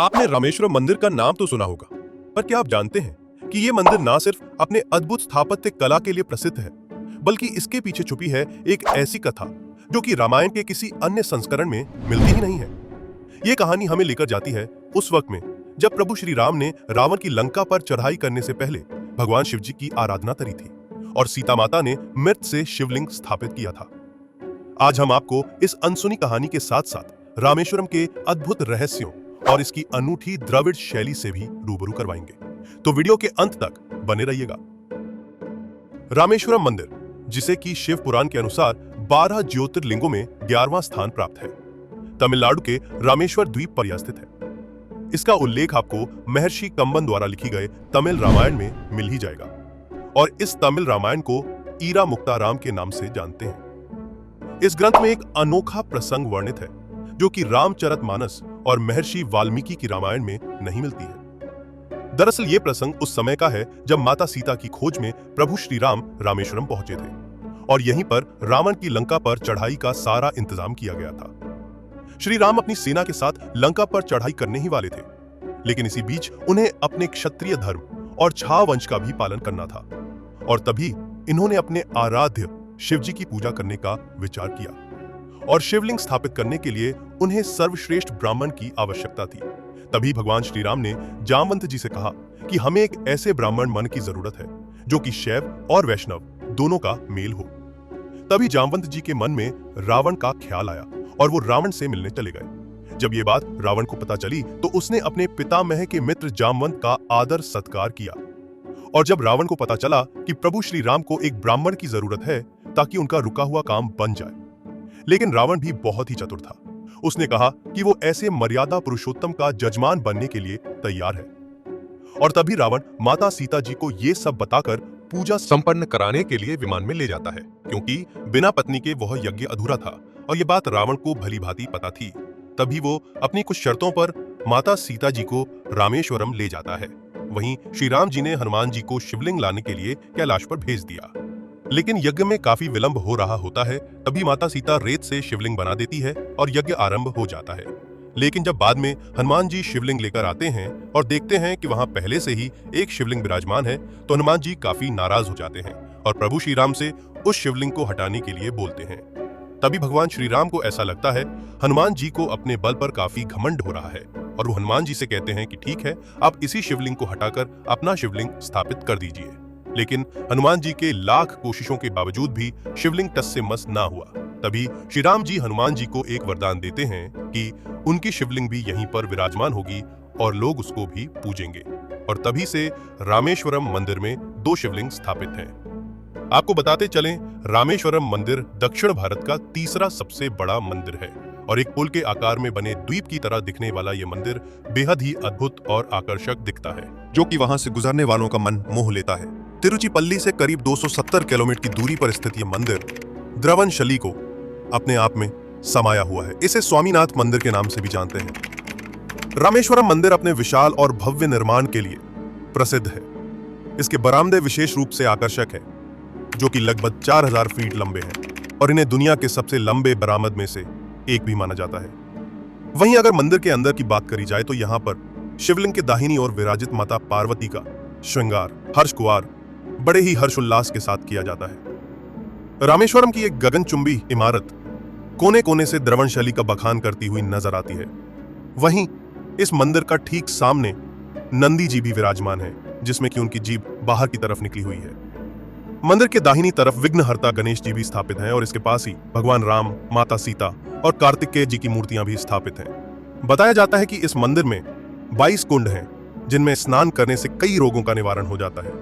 आपने रामेश्वरम मंदिर का नाम तो सुना होगा, पर क्या आप जानते हैं कि ये मंदिर ना सिर्फ अपने अद्भुत स्थापत्य कला के लिए प्रसिद्ध है, बल्कि इसके पीछे छुपी है एक ऐसी कथा जो कि रामायण के किसी अन्य संस्करण में मिलती ही नहीं है। ये कहानी हमें लेकर जाती है उस वक्त में जब प्रभु श्री राम ने रावण की लंका पर चढ़ाई करने से पहले भगवान शिव जी की आराधना करी थी और सीता माता ने मृत से शिवलिंग स्थापित किया था। आज हम आपको इस अनसुनी कहानी के साथ साथ रामेश्वरम के अद्भुत रहस्यों और इसकी अनूठी द्रविड़ शैली से भी रूबरू करवाएंगे, तो वीडियो के अंत तक बने रहिएगा। रामेश्वरम मंदिर, जिसे कि शिव पुराण के अनुसार 12 ज्योतिर्लिंगों में 11वां स्थान प्राप्त है, तमिलनाडु के रामेश्वर द्वीप पर यह स्थित है। इसका उल्लेख आपको महर्षि कंबन द्वारा लिखी गए तमिल रामायण में मिल ही जाएगा और इस तमिल रामायण को ईरा मुक्ताराम के नाम से जानते हैं। इस ग्रंथ में एक अनोखा प्रसंग वर्णित है जो कि रामचरितमानस और महर्षि वाल्मीकि की रामायण में नहीं मिलती है। दरअसल ये प्रसंग उस समय का है जब माता सीता की खोज में प्रभु श्री राम रामेश्वरम पहुंचे थे और यहीं पर रावण की लंका पर चढ़ाई का सारा इंतजाम किया गया था। श्री राम अपनी सेना के साथ लंका पर चढ़ाई करने ही वाले थे, लेकिन इसी बीच उन्हें अपने क्षत्रिय धर्म और छा वंश का भी पालन करना था और तभी इन्होंने अपने आराध्य शिवजी की पूजा करने का विचार किया और शिवलिंग स्थापित करने के लिए उन्हें सर्वश्रेष्ठ ब्राह्मण की आवश्यकता थी। तभी भगवान श्री राम ने जामवंत जी से कहा कि हमें एक ऐसे ब्राह्मण मन की जरूरत है जो कि शैव और वैष्णव दोनों का मेल हो। तभी जामवंत जी के मन में रावण का ख्याल आया और वो रावण से मिलने चले गए। जब ये बात रावण को पता चली तो उसने अपने पितामह के मित्र जामवंत का आदर सत्कार किया और जब रावण को पता चला कि प्रभु श्री राम को एक ब्राह्मण की जरूरत है ताकि उनका रुका हुआ काम बन जाए, लेकिन रावण भी बहुत ही चतुर था। उसने कहा कि वो ऐसे मर्यादा पुरुषोत्तम का जजमान बनने के लिए तैयार है और तभी रावण माता सीता जी को ये सब बताकर पूजा संपन्न कराने के लिए विमान में ले जाता है, क्योंकि बिना पत्नी के वह यज्ञ अधूरा था और ये बात रावण को भली भांति पता थी। तभी वो अपनी कुछ शर्तों पर माता सीता जी को रामेश्वरम ले जाता है। वहीं श्री राम जी ने हनुमान जी को शिवलिंग लाने के लिए कैलाश पर भेज दिया, लेकिन यज्ञ में काफी विलंब हो रहा होता है। तभी माता सीता रेत से शिवलिंग बना देती है और यज्ञ आरंभ हो जाता है। लेकिन जब बाद में हनुमान जी शिवलिंग लेकर आते हैं और देखते हैं कि वहां पहले से ही एक शिवलिंग विराजमान है, तो हनुमान जी काफी नाराज हो जाते हैं और प्रभु श्री राम से उस शिवलिंग को हटाने के लिए बोलते हैं। तभी भगवान श्री राम को ऐसा लगता है हनुमान जी को अपने बल पर काफी घमंड हो रहा है और वो हनुमान जी से कहते हैं कि ठीक है, आप इसी शिवलिंग को हटाकर अपना शिवलिंग स्थापित कर दीजिए। लेकिन हनुमान जी के लाख कोशिशों के बावजूद भी शिवलिंग टस से मस ना हुआ। तभी श्री राम जी हनुमान जी को एक वरदान देते हैं कि उनकी शिवलिंग भी यहीं पर विराजमान होगी और लोग उसको भी पूजेंगे और तभी से रामेश्वरम मंदिर में 2 शिवलिंग स्थापित हैं। आपको बताते चलें, रामेश्वरम मंदिर दक्षिण भारत का तीसरा सबसे बड़ा मंदिर है और एक पुल के आकार में बने द्वीप की तरह दिखने वाला ये मंदिर बेहद ही अद्भुत और आकर्षक दिखता है, जो कि वहां से गुजरने वालों का मन मोह लेता है। तिरुचिपल्ली से करीब 270 किलोमीटर की दूरी पर स्थित यह मंदिर द्रवणशली को अपने आप में समाया हुआ है। इसे स्वामीनाथ मंदिर के नाम से भी जानते हैं। रामेश्वरम मंदिर अपने विशाल और भव्य निर्माण के लिए प्रसिद्ध है। इसके बरामदे विशेष रूप से आकर्षक है, जो कि लगभग 4000 फीट लंबे हैं और इन्हें दुनिया के सबसे लंबे बरामद में से एक भी माना जाता है। वहीं अगर मंदिर के अंदर की बात करी जाए तो यहाँ पर शिवलिंग के दाहिनी ओर विराजित माता पार्वती का श्रृंगार हर्ष कुंवार बड़े ही हर्षोल्लास के साथ किया जाता है। रामेश्वरम की एक गगनचुंबी इमारत कोने कोने से द्रवणशैली का बखान करती हुई नजर आती है। वहीं इस मंदिर का ठीक सामने नंदी जी भी विराजमान है, जिसमें कि उनकी जीभ बाहर की तरफ निकली हुई है। मंदिर के दाहिनी तरफ विघ्नहर्ता गणेश जी भी स्थापित हैं और इसके पास ही भगवान राम, माता सीता और कार्तिकेय जी की मूर्तियां भी स्थापित हैं। बताया जाता है कि इस मंदिर में 22 कुंड हैं, जिनमें स्नान करने से कई रोगों का निवारण हो जाता है।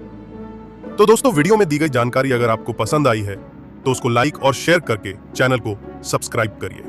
तो दोस्तों, वीडियो में दी गई जानकारी अगर आपको पसंद आई है तो उसको लाइक और शेयर करके चैनल को सब्सक्राइब करिए।